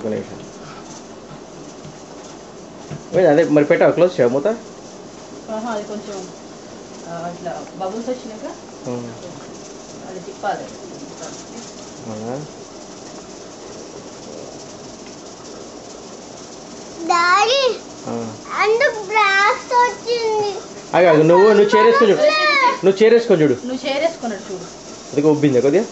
ఒక నిమిషం. అదే మరి పెట్టావు క్లోజ్ చేయవు మూత. అది కొంచెం అట్లా బబుల్స్ వచ్చినాక అది తిప్పాలి. నువ్వు చేరేసుకో చూడు. నువ్వు చేరేసుకో చూడు. నువ్వు చేరేసుకున్నాడు చూడు. అది ఉబ్బింది కొద్దిగా.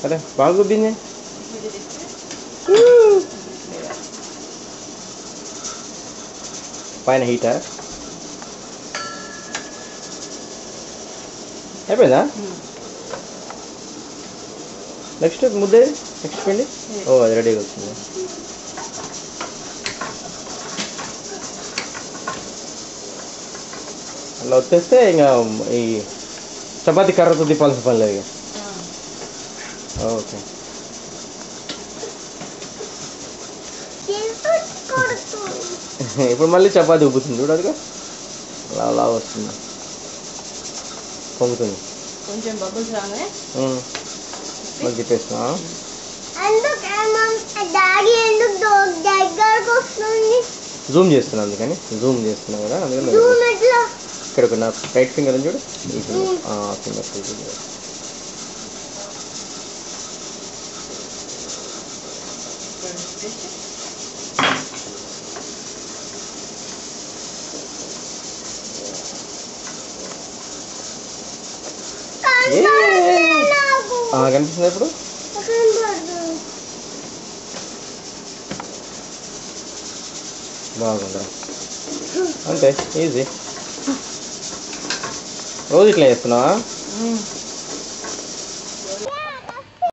అదే బాగా ఉబ్బింది. పైన హీటా అయిపోయిందా? నెక్స్ట్ ముద్దే నెక్స్ట్ పిండి. ఓ అది రెడీగా వచ్చింది. అలా వచ్చేస్తే ఇంకా ఈ చపాతీ కర్రతో తిప్పాల్సిన పని లేదు. ఓకే ఇప్పుడు మళ్ళీ చపాతీ ఉబ్బుతుంది చూడు. అదిగా అలా అలా వస్తుంది, పొంగుతుంది. కొంచెం బబుల్స్ రాగానే మళ్ళీ తిప్పేస్తున్నా. జూమ్ చేస్తున్నా అందుకని జూమ్ చేస్తున్నా కదా. అందుకని ఇక్కడ ఒక నా రైట్ ఫింగర్ చూడు. ఈ ఫింగర్ ఫింగర్ కనిపిస్తుంది ఇప్పుడు. బాగుందా? అంతే ఈజీ. రోజు ఇట్లా చేస్తున్నావా?